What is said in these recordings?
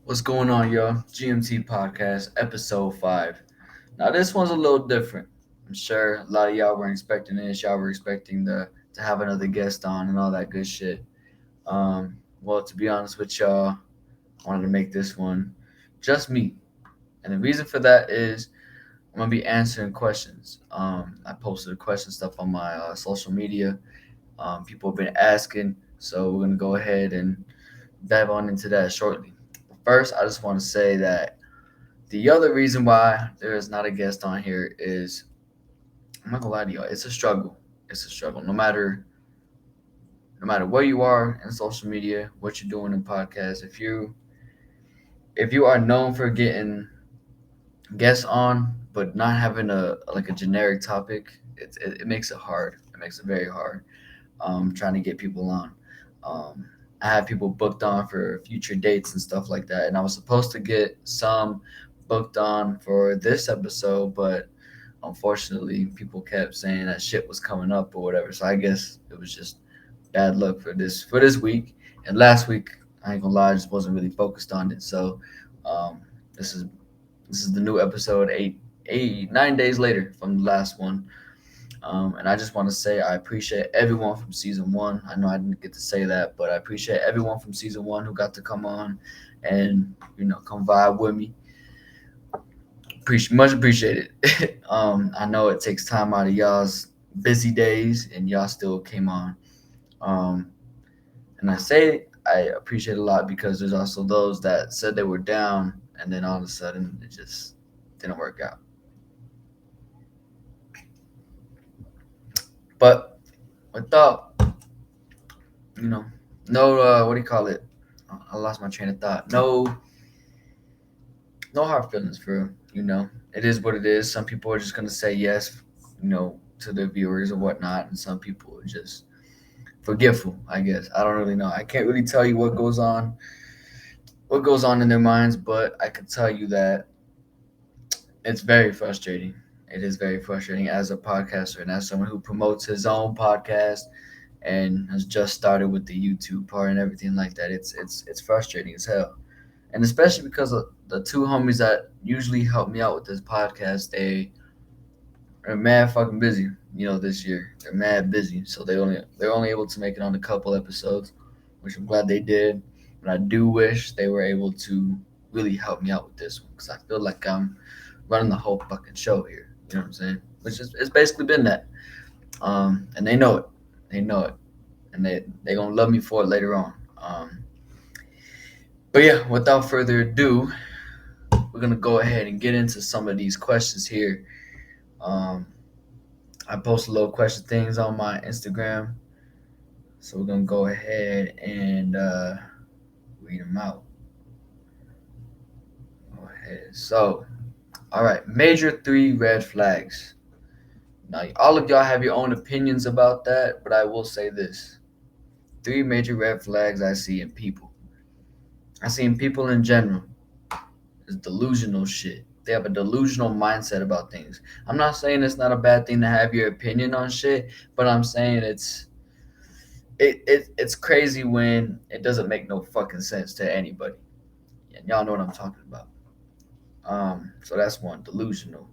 What's going on, y'all? GMT Podcast Episode 5. Now, this one's a little different. I'm sure a lot of y'all weren't expecting this. Y'all were expecting to have another guest on and all that good shit. Well, to be honest with y'all, I wanted to make this one just me. And the reason for that is I'm going to be answering questions. I posted question stuff on my social media. People have been asking, so we're going to go ahead and dive on into that shortly. First, I just want to say that the other reason why there is not a guest on here is I'm not gonna lie to y'all, it's a struggle. It's a struggle. No matter where you are in social media, what you're doing in podcasts, if you are known for getting guests on but not having a generic topic, it makes it hard. It makes it very hard. Trying to get people on. Um, I have people booked on for future dates and stuff like that, and I was supposed to get some booked on for this episode, but unfortunately, people kept saying that shit was coming up or whatever. So I guess it was just bad luck for this week. And last week, I ain't gonna lie, I just wasn't really focused on it. So um, this is this is the new episode, 9 days later from the last one. And I just want to say I appreciate everyone from season one. I know I didn't get to say that, but I appreciate everyone from season one who got to come on and come vibe with me. Much appreciated. I know it takes time out of y'all's busy days, and y'all still came on. Um, and I say I appreciate a lot because there's also those that said they were down, and then all of a sudden it just didn't work out. But without you know, no, what do you call it? I lost my train of thought. No hard feelings for it is what it is. Some people are just gonna say yes, to their viewers or whatnot, and some people are just forgetful. I guess I don't really know. I can't really tell you what goes on in their minds, but I can tell you that it's very frustrating. It is very frustrating as a podcaster and as someone who promotes his own podcast and has just started with the YouTube part and everything like that. It's frustrating as hell, and especially because of the two homies that usually help me out with this podcast. They are mad fucking busy. This year they're mad busy, so they're only able to make it on a couple episodes, which I'm glad they did. But I do wish they were able to really help me out with this one because I feel like I'm running the whole fucking show here. You know what I'm saying? Which is it's basically been that. And they know it. They know it, and they gonna love me for it later on. But yeah, without further ado, we're gonna go ahead and get into some of these questions here. Um, I post a little question things on my Instagram, so we're gonna go ahead and read them out. Go ahead. So, all right, major three red flags. Now, all of y'all have your own opinions about that, but I will say this: three major red flags I see in people. I see in people in general is delusional shit. They have a delusional mindset about things. I'm not saying it's not a bad thing to have your opinion on shit, but I'm saying it's crazy when it doesn't make no fucking sense to anybody. And y'all know what I'm talking about. So that's one, delusional.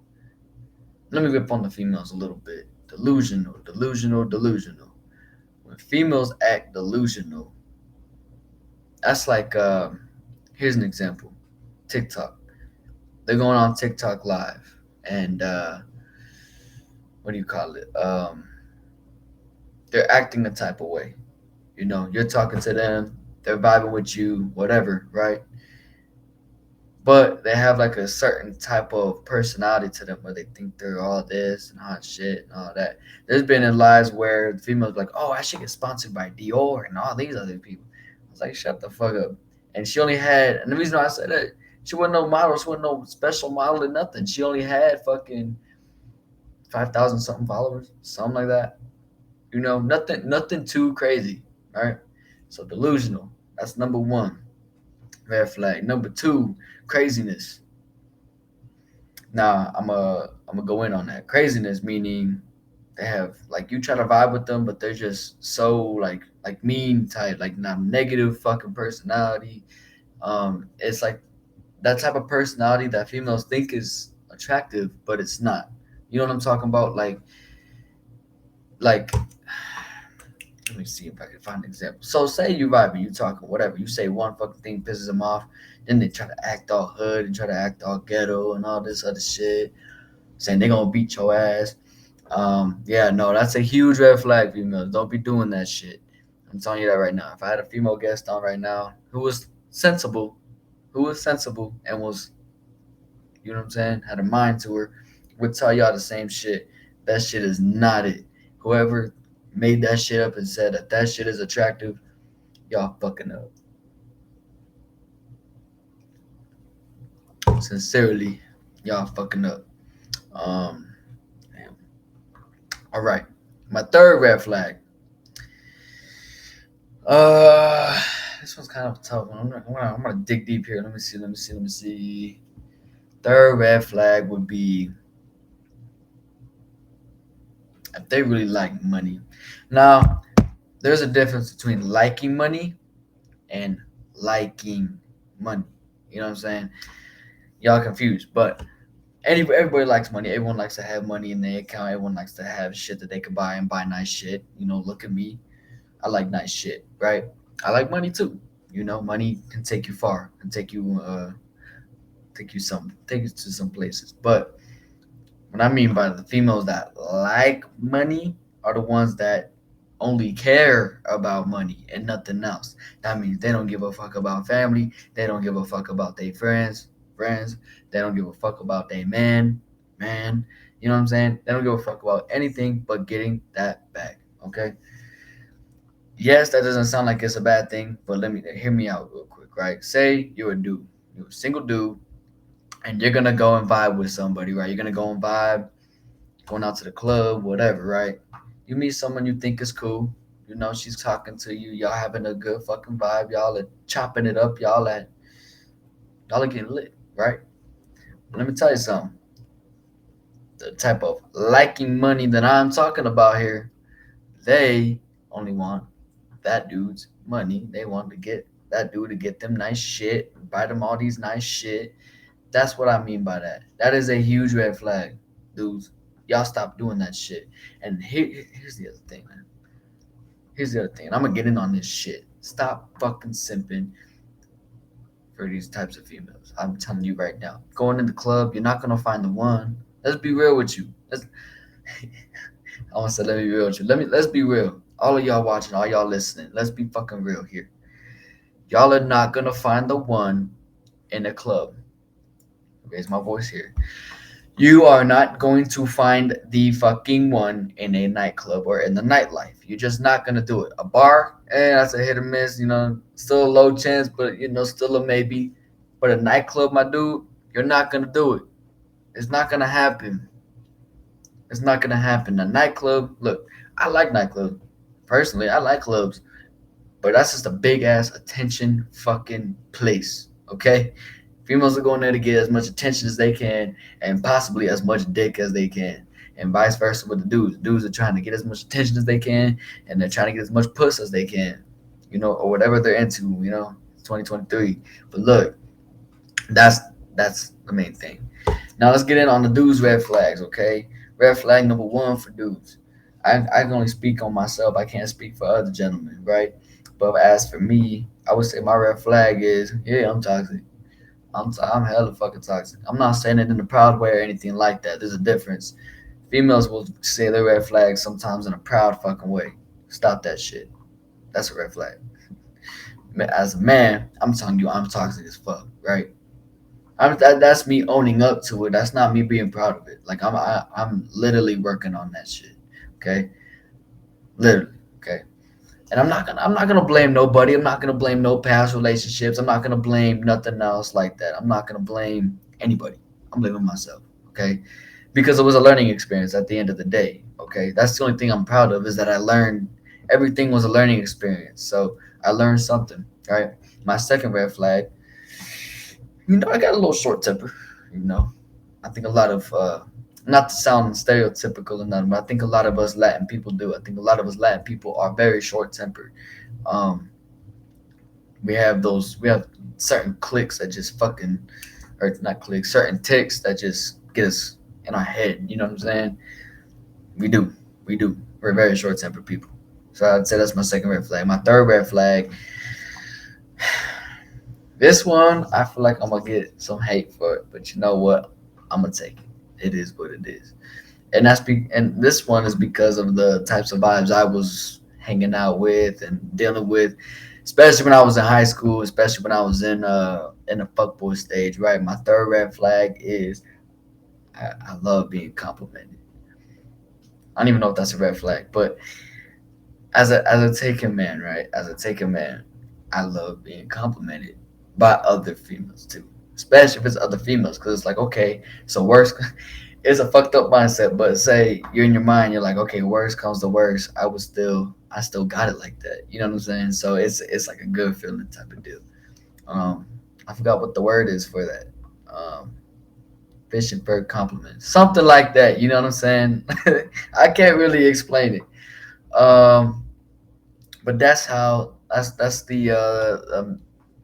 Let me rip on the females a little bit. Delusional, delusional, delusional. When females act delusional, that's like here's an example. TikTok. They're going on TikTok live and what do you call it? They're acting a type of way. You're talking to them, they're vibing with you, whatever, right? But they have like a certain type of personality to them where they think they're all this and hot shit and all that. There's been in lives where the females like, oh, I should get sponsored by Dior and all these other people. I was like, shut the fuck up. And she only had, and the reason why I said that, she wasn't no model, she wasn't no special model or nothing. She only had fucking 5,000 something followers, something like that. Nothing too crazy, right? So delusional. That's number one red flag. Number two, craziness. Now I'm gonna go in on that. Craziness meaning they have like you try to vibe with them, but they're just so like mean type, like not negative fucking personality. It's like that type of personality that females think is attractive, but it's not. You know what I'm talking about? Like let me see if I can find an example. So say you vibing, you talking, whatever. You say one fucking thing pisses them off, then they try to act all hood and try to act all ghetto and all this other shit, saying they gonna beat your ass. Yeah, no, that's a huge red flag, females. Don't be doing that shit. I'm telling you that right now. If I had a female guest on right now who was sensible and was, you know what I'm saying, had a mind to her, would tell y'all the same shit. That shit is not it. Whoever made that shit up and said that that shit is attractive, y'all fucking up. Sincerely, y'all fucking up. Um, damn. All right. My third red flag. Uh, this one's kind of a tough one. I'm gonna dig deep here. Let me see. Third red flag would be if they really like money. Now, there's a difference between liking money and liking money. You know what I'm saying? Y'all confused, but everybody likes money. Everyone likes to have money in their account. Everyone likes to have shit that they could buy and buy nice shit. You know, look at me. I like nice shit, right? I like money too. You know, money can take you far, can take you to some places. But what I mean by the females that like money are the ones that only care about money and nothing else. That means they don't give a fuck about family. They don't give a fuck about their friends. They don't give a fuck about their man. You know what I'm saying? They don't give a fuck about anything but getting that back. Okay. Yes, that doesn't sound like it's a bad thing, but let me hear me out real quick, right? Say you're a dude, you're a single dude, and you're gonna go and vibe with somebody, right? You're gonna go and vibe, going out to the club, whatever, right? You meet someone you think is cool. You know, she's talking to you. Y'all having a good fucking vibe. Y'all are chopping it up. Y'all are getting lit, right? But let me tell you something. The type of liking money that I'm talking about here, they only want that dude's money. They want to get that dude to get them nice shit, buy them all these nice shit. That's what I mean by that. That is a huge red flag, dudes. Y'all stop doing that shit. And here's the other thing, man. Here's the other thing. And I'm gonna get in on this shit. Stop fucking simping for these types of females. I'm telling you right now. Going in the club, you're not gonna find the one. Let's be real with you. I want to say let me be real with you. Let's be real. All of y'all watching, all y'all listening. Let's be fucking real here. Y'all are not gonna find the one in a club. Raise my voice here. You are not going to find the fucking one in a nightclub or in the nightlife. You're just not gonna do it. A bar, that's a hit or miss. You know, still a low chance, but you know, still a maybe. But a nightclub, my dude, you're not gonna do it. It's not gonna happen. It's not gonna happen. A nightclub, look, I like nightclubs. Personally, I like clubs, but that's just a big ass attention fucking place. Okay, females are going there to get as much attention as they can and possibly as much dick as they can. And vice versa with the dudes. Dudes are trying to get as much attention as they can and they're trying to get as much puss as they can, you know, or whatever they're into, you know, it's 2023. But look, that's that's the main thing. Now let's get in on the dudes' red flags, okay? Red flag number one for dudes. I can only speak on myself. I can't speak for other gentlemen, right? But as for me, I would say my red flag is, yeah, I'm toxic. I'm hella fucking toxic. I'm not saying it in a proud way or anything like that. There's a difference. Females will say their red flags sometimes in a proud fucking way. Stop that shit. That's a red flag. As a man, I'm telling you, I'm toxic as fuck, right? That's me owning up to it. That's not me being proud of it. Like I'm literally working on that shit. Okay, literally. Okay, and I'm not gonna blame nobody. I'm not gonna blame no past relationships. I'm not gonna blame nothing else like that. I'm not gonna blame anybody. I'm blaming myself. Okay, because it was a learning experience at the end of the day. Okay, that's the only thing I'm proud of is that I learned. Everything was a learning experience. So I learned something. Right. My second red flag, you know, I got a little short temper. You know, I think a lot of, not to sound stereotypical or nothing, but I think a lot of us Latin people do. I think a lot of us Latin people are very short tempered. Um, We have certain clicks that just fucking, or not clicks, certain ticks that just get us in our head. You know what I'm saying? We do, we do. We're very short tempered people. So I'd say that's my second red flag. My third red flag. This one, I feel like I'm gonna get some hate for it, but you know what? I'm gonna take it. It is what it is, and and this one is because of the types of vibes I was hanging out with and dealing with, especially when I was in high school, especially when I was in the fuckboy stage. Right, my third red flag is I love being complimented. I don't even know if that's a red flag, but as a taken man, right? As a taken man, I love being complimented by other females too, especially if it's other females, because it's like, okay, so worst, it's a fucked up mindset, but say you're in your mind, you're like, okay, worst comes to worst, I still got it like that. You know what I'm saying? So it's like a good feeling type of deal. Um, I forgot what the word is for that. Um, fishing for compliments, something like that. You know what I'm saying? I can't really explain it. But that's the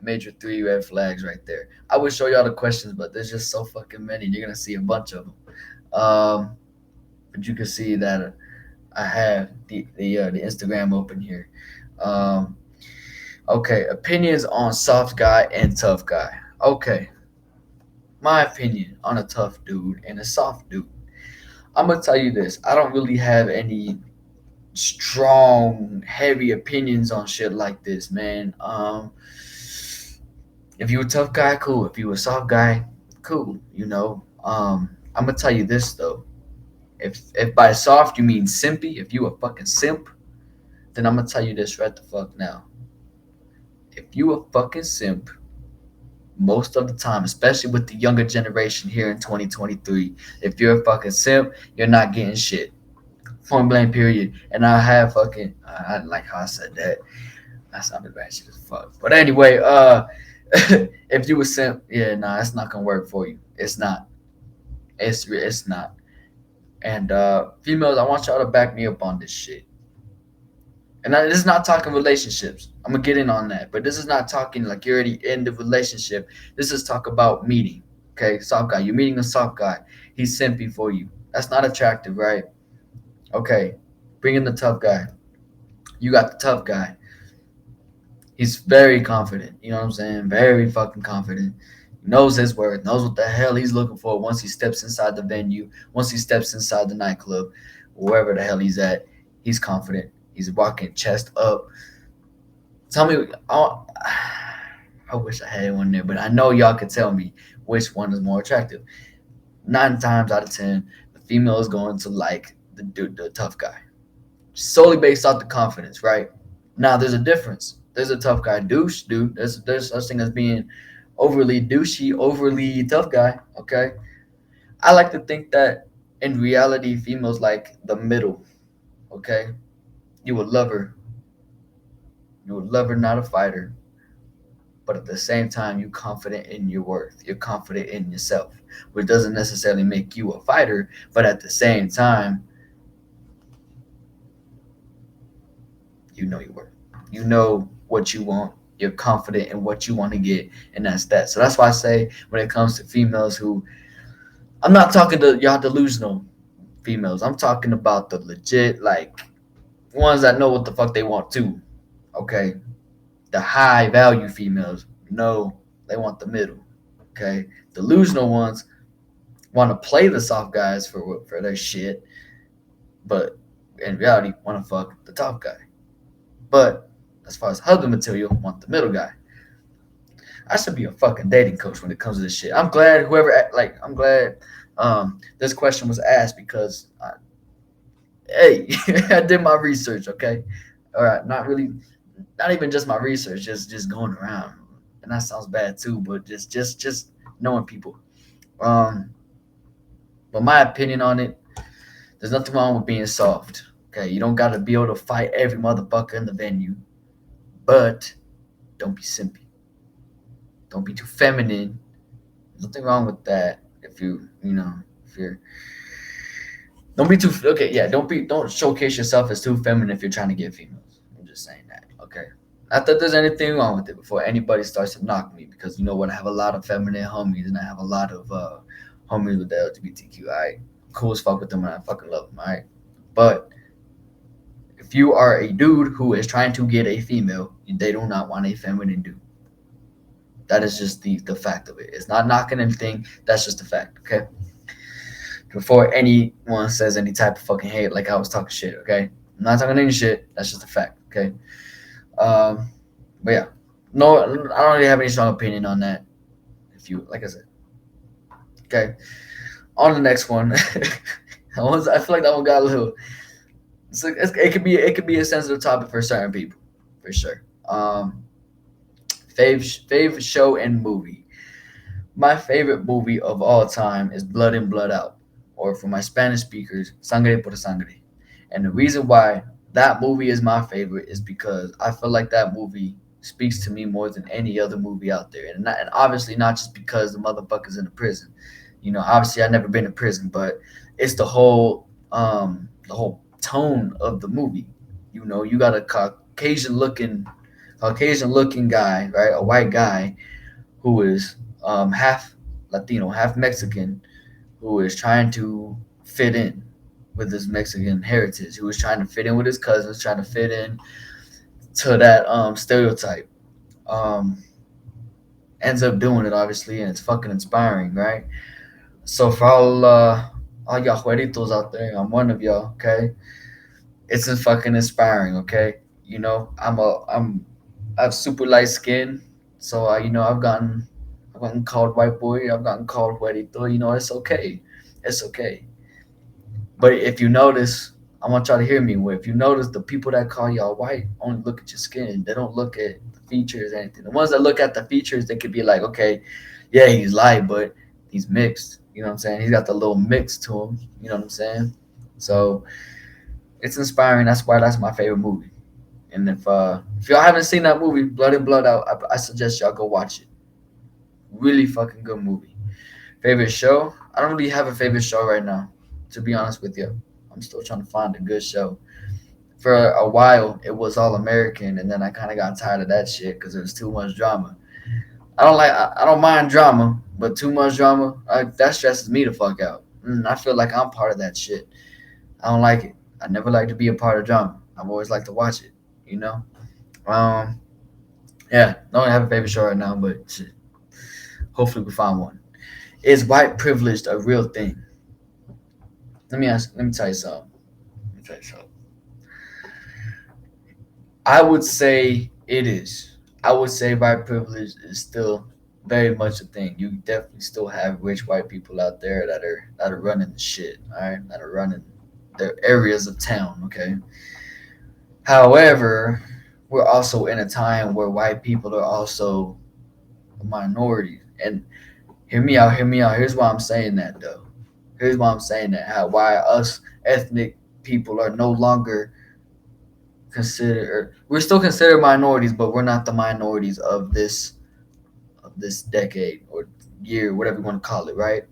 major three red flags right there. I would show y'all the questions, but there's just so fucking many. You're gonna see a bunch of them. Um, but you can see that I have the Instagram open here. Um, okay, opinions on soft guy and tough guy. Okay, my opinion on a tough dude and a soft dude. I'm gonna tell you this. I don't really have any strong, heavy opinions on shit like this, man. If you a tough guy, cool. If you a soft guy, cool. You know. I'm gonna tell you this though. If by soft you mean simpy, if you a fucking simp, then I'm gonna tell you this right the fuck now. If you a fucking simp, most of the time, especially with the younger generation here in 2023, if you're a fucking simp, you're not getting shit. Point blank, period. And I have fucking, I didn't like how I said that. That sounded ratchet as fuck. But anyway, if you a simp, yeah, nah, it's not gonna work for you. It's not. It's not. And females, I want y'all to back me up on this shit. And this is not talking relationships. I'm gonna get in on that, but this is not talking like you're already in the relationship. This is talk about meeting. Okay, soft guy. You're meeting a soft guy. He's simpy for you. That's not attractive, right? Okay, bring in the tough guy. You got the tough guy. He's very confident. You know what I'm saying? Very fucking confident. He knows his worth. Knows what the hell he's looking for once he steps inside the venue. Once he steps inside the nightclub, wherever the hell he's at. He's confident. He's walking chest up. Tell me, I wish I had one there, but I know y'all could tell me which one is more attractive. 9 times out of 10, the female is going to like the dude, the tough guy, solely based off the confidence, right? Now there's a difference. There's a tough guy douche, dude. There's such thing as being overly douchey, overly tough guy. Okay, I like to think that in reality, females like the middle. Okay, you would love her. You would love her, not a fighter. But at the same time, you're confident in your worth. You're confident in yourself, which doesn't necessarily make you a fighter. But at the same time, you know your worth. You know what you want. You're confident in what you want to get, and that's that. So that's why I say when it comes to females who, I'm not talking to y'all delusional females. I'm talking about the legit, like ones that know what the fuck they want too. Okay, the high value females know they want the middle. Okay, delusional ones want to play the soft guys for their shit, but in reality want to fuck the top guy. But as far as husband material, want the middle guy. I should be a fucking dating coach when it comes to this shit. I'm glad I'm glad this question was asked because hey, I did my research. Okay, all right, not even just my research, just going around, and that sounds bad too. But just knowing people. Um, but my opinion on it, there's nothing wrong with being soft. Okay, you don't gotta be able to fight every motherfucker in the venue, but don't be simpy. Don't be too feminine. There's nothing wrong with that. If you're don't be too okay. Yeah, don't showcase yourself as too feminine if you're trying to get females. I'm just saying that. Okay. Not that there's anything wrong with it before anybody starts to knock me, because you know what? I have a lot of feminine homies and I have a lot of homies with the LGBTQ. Alright, cool as fuck with them and I fucking love them. Alright, but if you are a dude who is trying to get a female, they do not want a feminine dude. That is just the fact of it. It's not knocking anything. That's just a fact. Okay. Before anyone says any type of fucking hate, like I was talking shit. Okay. I'm not talking any shit. That's just a fact. Okay. Um, but yeah, no, I don't really have any strong opinion on that. If you, like I said, okay. On the next one, I feel like that one got a little. It could be a sensitive topic for certain people, for sure. Fave show and movie. My favorite movie of all time is Blood In Blood Out, or for my Spanish speakers, Sangre por Sangre. And the reason why that movie is my favorite is because I feel like that movie speaks to me more than any other movie out there. And obviously not just because the motherfucker's in a prison. You know, obviously I've never been in prison, but it's the whole tone of the movie. You know, you got a Caucasian looking guy, right? A white guy who is half Latino, half Mexican, who is trying to fit in with his Mexican heritage, who was trying to fit in with his cousins, trying to fit in to that stereotype. Um, Ends up doing it, obviously, and it's fucking inspiring, right? So for all y'all jueritos out there, I'm one of y'all, okay? It's a fucking inspiring, okay? You know, I have super light skin, so you know, I've gotten called white boy, I've gotten called juerito. You know, it's okay, it's okay. But if you notice, I want y'all to hear me. If you notice, the people that call y'all white only look at your skin. They don't look at the features or anything. The ones that look at the features, they could be like, okay, yeah, he's light, but he's mixed. You know what I'm saying? He's got the little mix to him. You know what I'm saying? So it's inspiring. That's why that's my favorite movie. And if y'all haven't seen that movie, Blood In Blood Out, I suggest y'all go watch it. Really fucking good movie. Favorite show? I don't really have a favorite show right now, to be honest with you. I'm still trying to find a good show. For a while, it was All American, and then I kind of got tired of that shit because there was too much drama. I don't mind drama, but too much drama, that stresses me the fuck out. I feel like I'm part of that shit. I don't like it. I never like to be a part of drama. I've always liked to watch it, you know? Um, yeah, don't have a favorite show right now, but shit, hopefully we find one. Is white privilege a real thing? Let me tell you something. Let me tell you something. I would say it is. I would say white privilege is still very much a thing. You definitely still have rich white people out there that are running the shit, all right? That are running their areas of town, okay? However, we're also in a time where white people are also a minority. And hear me out, hear me out. Here's why I'm saying that though. Here's why I'm saying that. Why us ethnic people are no longer we're still considered minorities, but we're not the minorities of this decade or year, whatever you want to call it, right?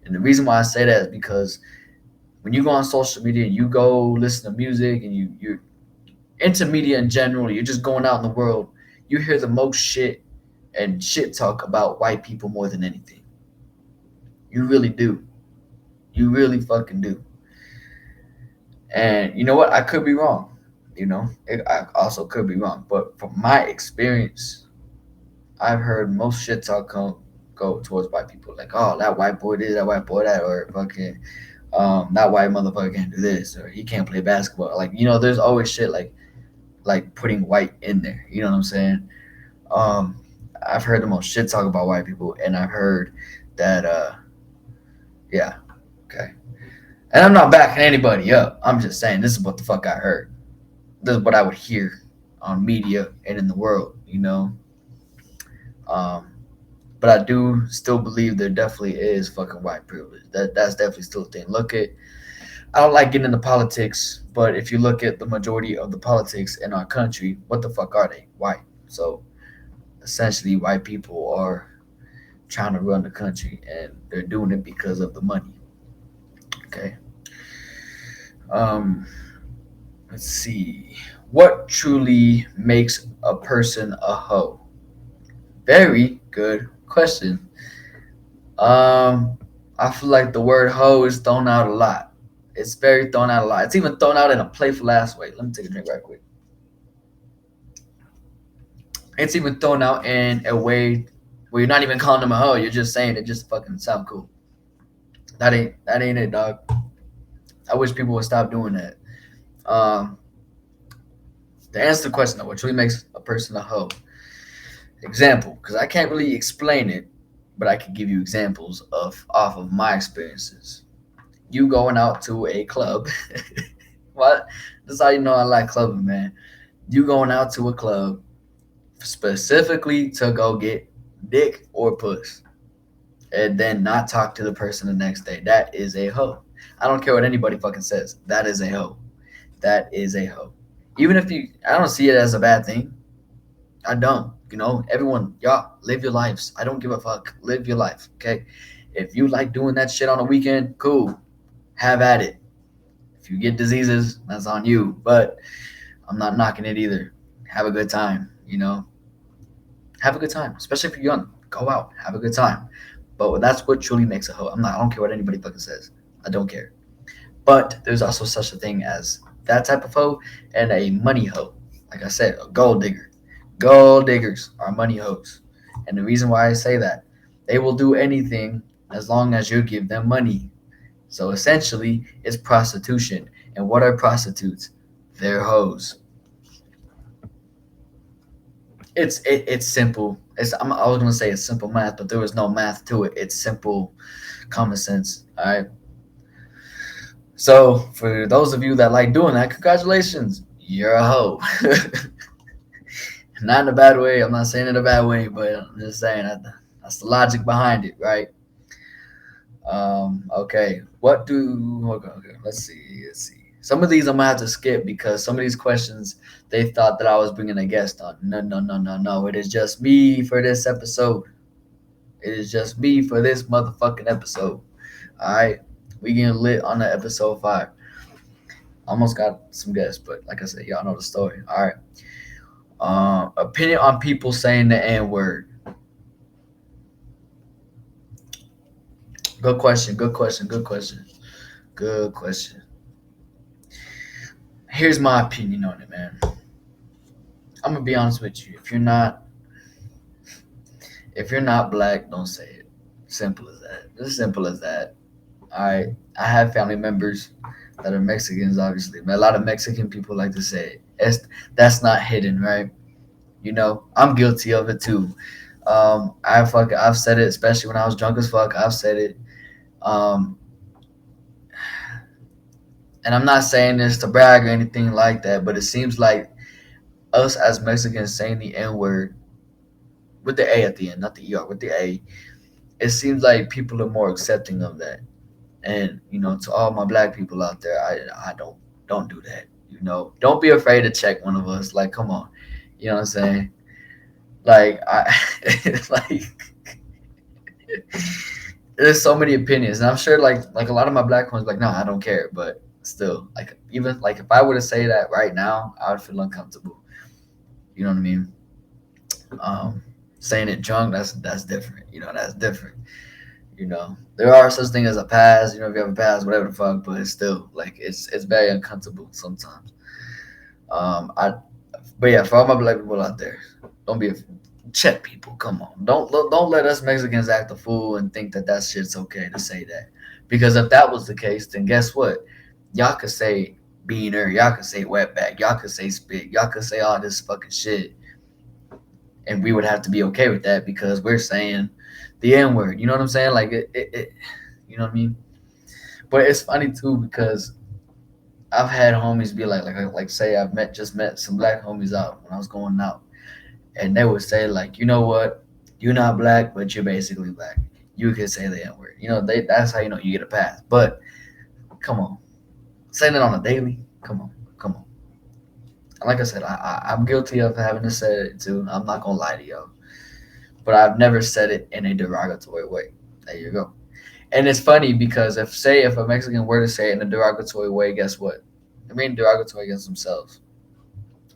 And the reason why I say that is because when you go on social media and you go listen to music and you're into media in general, you're just going out in the world, you hear the most shit and shit talk about white people more than anything. You really do. You really fucking do. And you know what? I could be wrong. I also could be wrong. But from my experience, I've heard most shit talk go towards white people. Like, oh, that white boy did, that white boy that, or fucking, that white motherfucker can't do this, or he can't play basketball. Like, there's always shit like putting white in there. You know what I'm saying? Um, I've heard the most shit talk about white people, and I've heard that, yeah, okay. And I'm not backing anybody up. I'm just saying this is what the fuck I heard. This is what I would hear on media and in the world. Um, but I do still believe there definitely is fucking white privilege. That's definitely still a thing. I don't like getting into politics, but if you look at the majority of the politics in our country, what the fuck are they? White. So essentially, white people are trying to run the country, and they're doing it because of the money. Okay. Um, let's see. What truly makes a person a hoe? Very good question. Um, I feel like the word hoe is thrown out a lot. It's very thrown out a lot. It's even thrown out in a playful ass way. Let me take a drink right quick. It's even thrown out in a way where you're not even calling them a hoe. You're just saying it just fucking sound cool. That ain't it, dog. I wish people would stop doing that. Um, to answer the question, though, what really makes a person a hoe? Example, because I can't really explain it, but I can give you examples of off of my experiences. You going out to a club. What? That's how you know I like clubbing, man. You going out to a club specifically to go get dick or puss, and then not talk to the person the next day. That is a hoe. I don't care what anybody fucking says. That is a hoe. That is a hoe. Even if you, I don't see it as a bad thing. I don't. Everyone, y'all live your lives. I don't give a fuck. Live your life, okay? If you like doing that shit on the weekend, cool. Have at it. If you get diseases, that's on you. But I'm not knocking it either. Have a good time, Have a good time, especially if you're young. Go out, have a good time. But that's what truly makes a hoe. I don't care what anybody fucking says. I don't care. But there's also such a thing as that type of hoe and a money hoe. Like I said, a gold digger. Gold diggers are money hoes. And the reason why I say that, they will do anything as long as you give them money. So essentially, it's prostitution. And what are prostitutes? They're hoes. It's simple. I was gonna say it's simple math, but there was no math to it. It's simple common sense. All right. So for those of you that like doing that, congratulations, you're a hoe. Not in a bad way. I'm not saying it in a bad way, but I'm just saying that's the logic behind it, right? Okay. Okay, let's see. Some of these I'm gonna have to skip because some of these questions they thought that I was bringing a guest on. No, no, no, no, no. It is just me for this episode. It is just me for this motherfucking episode. All right. We getting lit on the episode 5. Almost got some guests, but like I said, y'all know the story. All right. Opinion on people saying the N word. Good question. Good question. Good question. Good question. Here's my opinion on it, man. I'm gonna be honest with you. If you're not black, don't say it. Simple as that. As simple as that. I have family members that are Mexicans, obviously. But a lot of Mexican people like to say it. That's not hidden, right? I'm guilty of it too. I've said it, especially when I was drunk as fuck. I've said it. Um, and I'm not saying this to brag or anything like that, but it seems like us as Mexicans saying the N word with the A at the end, not the ER, with the A, it seems like people are more accepting of that. And to all my black people out there, I don't do that. Don't be afraid to check one of us. Like, come on, you know what I'm saying? Like, like, there's so many opinions, and I'm sure like a lot of my black ones like, no, I don't care. But still, like, even like if I were to say that right now, I would feel uncomfortable. You know what I mean? Um, Saying it drunk, that's different. That's different. There are such things as a pass. If you have a pass, whatever the fuck, but it's still like it's very uncomfortable sometimes. I But yeah, for all my black people out there, don't be check people. Come on, don't let us Mexicans act a fool and think that shit's okay to say that. Because if that was the case, then guess what? Y'all could say beaner, y'all could say wetback, y'all could say spit, y'all could say all this fucking shit, and we would have to be okay with that because we're saying the N word. You know what I'm saying? Like it. You know what I mean? But it's funny too because I've had homies be like say I've just met some black homies out when I was going out, and they would say like, you know what, you're not black, but you're basically black. You could say the N word. That's how you get a pass. But come on, saying it on a daily. Come on, come on. Like I said, I'm guilty of having to say it too. I'm not gonna lie to you, but I've never said it in a derogatory way. There you go. And it's funny because if a Mexican were to say it in a derogatory way, guess what? They're being derogatory against themselves.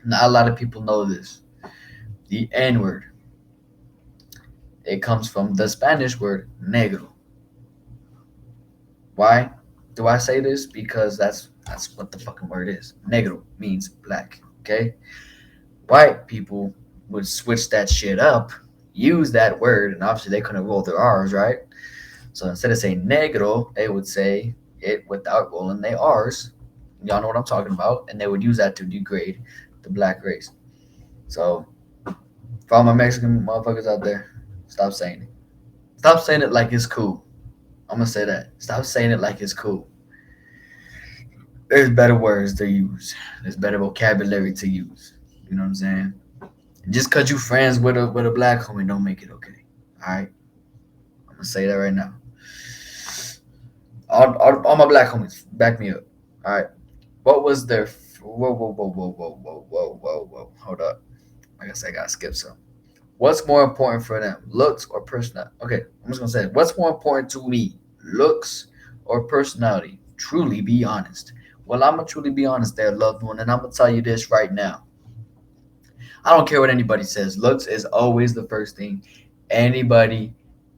Not a lot of people know this. The N word, it comes from the Spanish word negro. Why do I say this? Because that's what the fucking word is. Negro means black. Okay, white people would switch that shit up, use that word, and obviously they couldn't roll their R's, right? So instead of saying negro, they would say it without rolling their R's. Y'all know what I'm talking about, and they would use that to degrade the black race. So for all my Mexican motherfuckers out there, stop saying it. Stop saying it like it's cool. I'm gonna say that. Stop saying it like it's cool. There's better words to use. There's better vocabulary to use. You know what I'm saying? Just cause you friends with a black homie don't make it okay. All right, I'm gonna say that right now. All my black homies, back me up. All right, what was their whoa. Hold up. I guess I gotta skip some. What's more important for them, looks or personality? Okay, I'm just gonna say, what's more important to me, looks or personality? Truly be honest. Well, I'm gonna truly be honest there, loved one, and I'm gonna tell you this right now. I don't care what anybody says. Looks is always the first thing anybody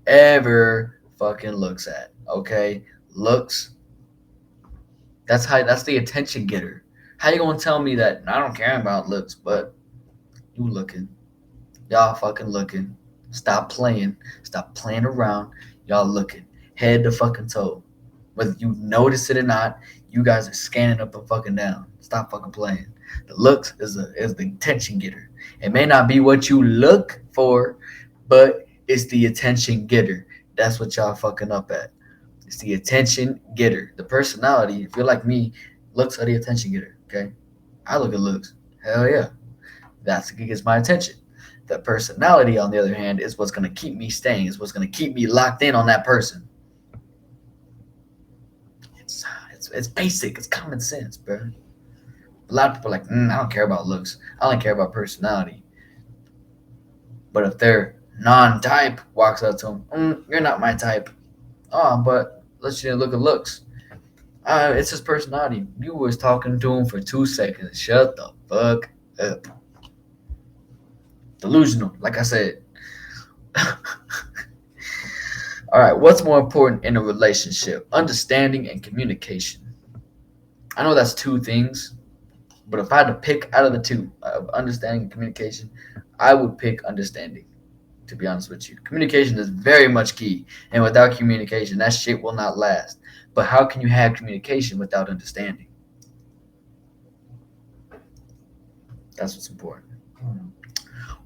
ever fucking looks at. Okay, looks. That's the attention getter. How you gonna tell me that I don't care about looks, but you looking? Y'all fucking looking. Stop playing. Stop playing around. Y'all looking. Head to fucking toe. Whether you notice it or not, you guys are scanning up and fucking down. Stop fucking playing. The looks is the attention getter. It may not be what you look for, but it's the attention getter. That's what y'all fucking up at. It's the attention getter. The personality, if you're like me, looks are the attention getter. Okay? I look at looks. Hell yeah. That's what gets my attention. The personality, on the other hand, is what's gonna keep me staying. Is what's gonna keep me locked in on that person. It's basic. It's common sense, bro. A lot of people are like, I don't care about looks. I only care about personality. But if their non-type walks up to them, you're not my type. Oh, but let's just look at looks. It's his personality. You was talking to him for 2 seconds. Shut the fuck up. Delusional, like I said. All right, what's more important in a relationship? Understanding and communication. I know that's two things, but if I had to pick out of the two, of understanding and communication, I would pick understanding, to be honest with you. Communication is very much key, and without communication, that shit will not last. But how can you have communication without understanding? That's what's important.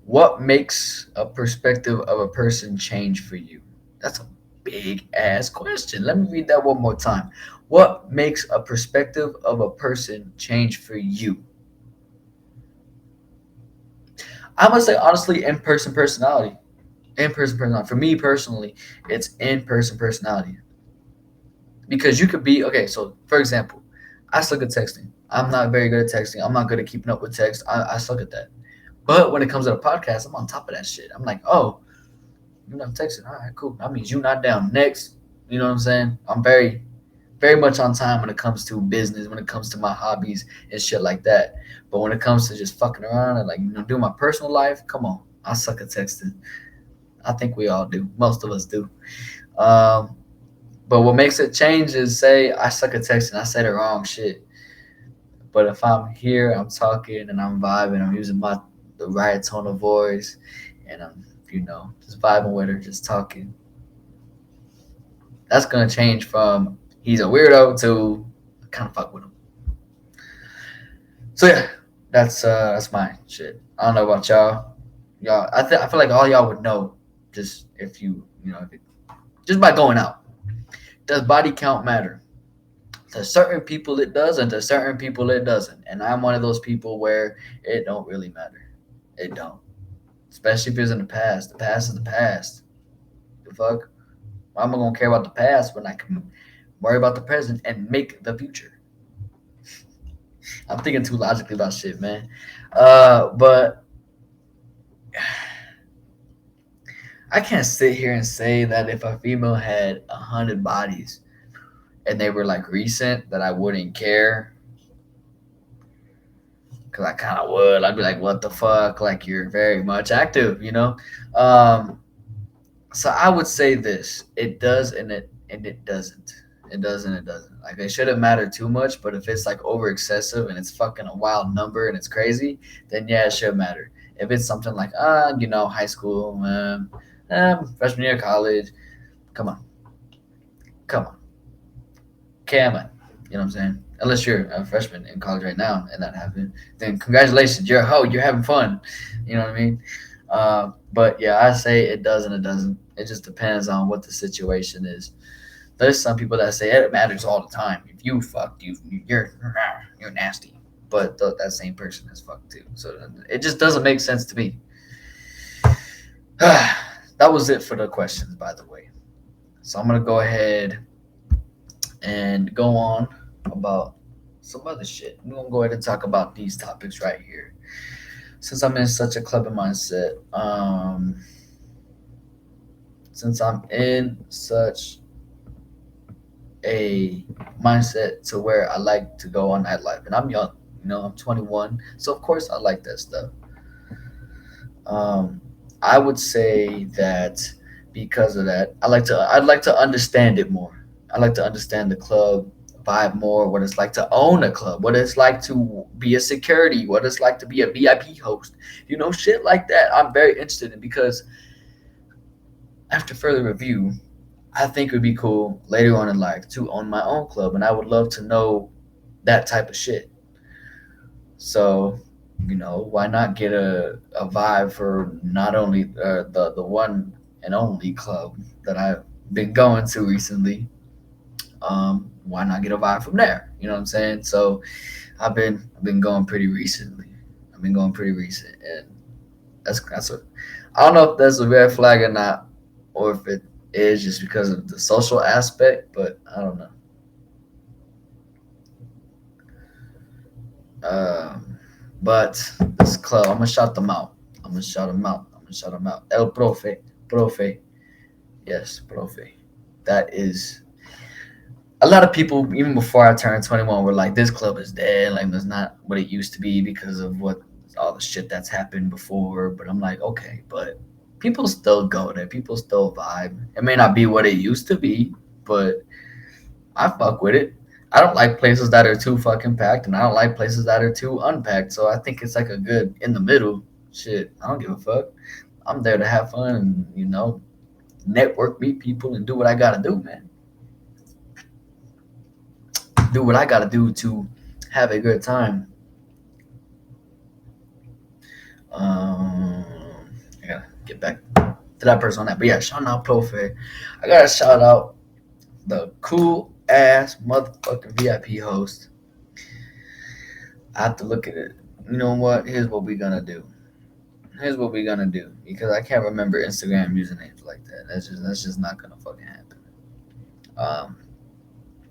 What makes a perspective of a person change for you? That's a big ass question. Let me read that one more time. What makes a perspective of a person change for you? I'm gonna say honestly, in-person personality. In-person personality. For me personally, it's in-person personality. Because you could be okay. So, for example, I suck at texting. I'm not very good at texting. I'm not good at keeping up with text. I suck at that. But when it comes to the podcast, I'm on top of that shit. I'm like, oh, you're not texting. All right, cool. That means you not down. Next, you know what I'm saying? I'm very, very much on time when it comes to business, when it comes to my hobbies and shit like that. But when it comes to just fucking around and like doing my personal life, come on, I suck at texting. I think we all do. Most of us do. Um, but what makes it change is say I suck at texting. I say the wrong shit. But if I'm here, I'm talking and I'm vibing, I'm using the right tone of voice, and I'm just vibing with her, just talking. That's gonna change from he's a weirdo to kind of fuck with him. So yeah, that's my shit. I don't know about y'all. Y'all, I feel like all y'all would know just if just by going out. Does body count matter? To certain people it does, and to certain people it doesn't. And I'm one of those people where it don't really matter. It don't. Especially if it's in the past. The past is the past. The fuck? Why am I gonna care about the past when I can worry about the present and make the future? I'm thinking too logically about shit, man. But I can't sit here and say that if a female had 100 bodies and they were like recent, that I wouldn't care. because I kind of would. I'd be like, what the fuck? Like, you're very much active, you know? Um, so I would say this: it does, and it doesn't. It does and it doesn't. Like, it shouldn't matter too much, but if it's like over excessive and it's fucking a wild number and it's crazy, then yeah, it should matter. If it's something like high school, freshman year of college, come on, come on, come on. You know what I'm saying? Unless you're a freshman in college right now and that happened, then congratulations, you're a hoe, you're having fun. You know what I mean? But yeah, I say it does and it doesn't. It just depends on what the situation is. There's some people that say it matters all the time. If you fucked, you're nasty. But that same person is fucked too. So it just doesn't make sense to me. That was it for the questions, by the way. So I'm gonna go ahead and go on about some other shit. We're gonna go ahead and talk about these topics right here. Since I'm in such a clever mindset, since I'm in such a mindset to where I like to go on nightlife, and I'm young. I'm 21, so of course I like that stuff. Um, I would say that because of that, I'd like to understand it more. I like to understand the club vibe more, what it's like to own a club, what it's like to be a security, what it's like to be a VIP host. Shit like that. I'm very interested in because after further review, I think it would be cool later on in life to own my own club, and I would love to know that type of shit. So, why not get a vibe for not only the one and only club that I've been going to recently? Why not get a vibe from there? You know what I'm saying? So, I've been going pretty recently. I've been going pretty recent, and that's a I don't know if that's a red flag or not, or if it is just because of the social aspect, but I don't know. But this club, I'm gonna shout them out. I'm gonna shout them out. I'm gonna shout them out. El Profe, yes, Profe. That is a lot of people. Even before I turned 21, were like, "This club is dead. Like, it's not what it used to be because of what all the shit that's happened before." But I'm like, okay, but people still go there. People still vibe. It may not be what it used to be, but I fuck with it. I don't like places that are too fucking packed, and I don't like places that are too unpacked. So I think it's like a good in the middle. Shit, I don't give a fuck. I'm there to have fun and network, meet people, and do what I gotta do, man. Do what I gotta do to have a good time. Um, I gotta get back to that person on that. But yeah, shout out Profe. I gotta shout out the cool ass motherfucking VIP host. I have to look at it. You know what? Here's what we're gonna do. Here's what we're gonna do because I can't remember Instagram usernames like that. That's just not gonna fucking happen. Um,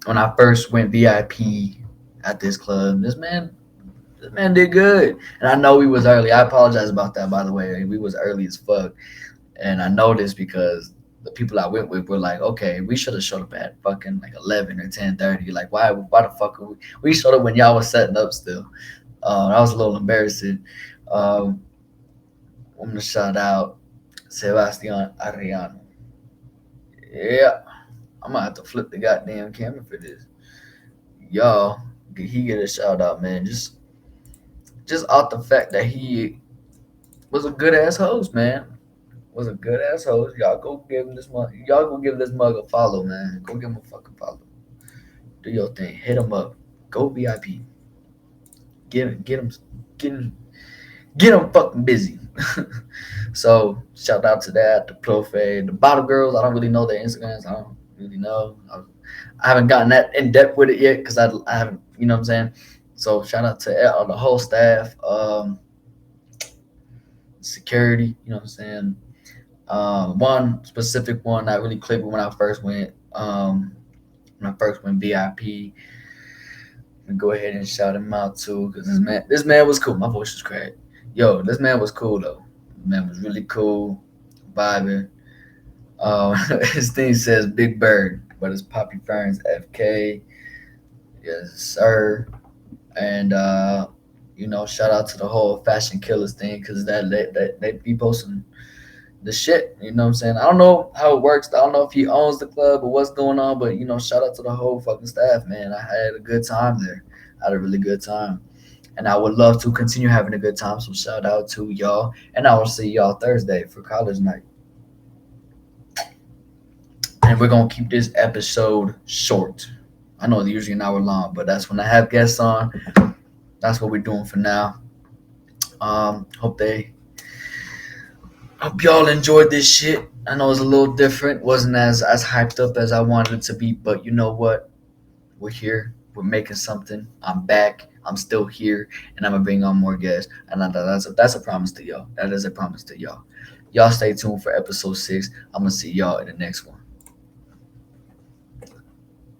when I first went VIP at this club, this man did good, and I know we was early. I apologize about that, by the way. We was early as fuck, and I know this because the people I went with were like, okay, we should have showed up at fucking like 11 or 10:30. Like, why the fuck we showed up when y'all was setting up still? That was a little embarrassing. Um, I'm gonna shout out Sebastian Arellano. Yeah, I'm gonna have to flip the goddamn camera for this. Y'all, he get a shout out, man. Just out the fact that he was a good ass host, man. Was a good ass host. Y'all go give him this mug. Y'all go give this mug a follow, man. Go give him a fucking follow. Do your thing. Hit him up. Go VIP. Get him, get him, get him fucking busy. So shout out to that, the Profe, the Bottle Girls. I don't really know their Instagrams. I don't really know. I haven't gotten that in depth with it yet because I haven't. You know what I'm saying? So shout out to the whole staff, security. You know what I'm saying? One specific one that really clicked when I first went. When I first went VIP. Go ahead and shout him out too, because this man was cool. My voice was cracked. Yo, this man was cool though. The man was really cool, vibing. His thing says Big Bird, but it's Poppy Ferns FK. Yes, sir. And Shout out to the whole Fashion Killers thing because they be posting the shit. You know what I'm saying? I don't know how it works. I don't know if he owns the club or what's going on, but shout out to the whole fucking staff, man. I had a good time there. I had a really good time. And I would love to continue having a good time. So shout out to y'all. And I will see y'all Thursday for college night. And we're gonna keep this episode short. I know it's usually an hour long, but that's when I have guests on. That's what we're doing for now. Hope y'all enjoyed this shit. I know it's a little different. Wasn't as hyped up as I wanted it to be, but you know what? We're here. We're making something. I'm back. I'm still here, and I'm gonna bring on more guests. And that's a promise to y'all. That is a promise to y'all. Y'all stay tuned for episode 6. I'm gonna see y'all in the next one.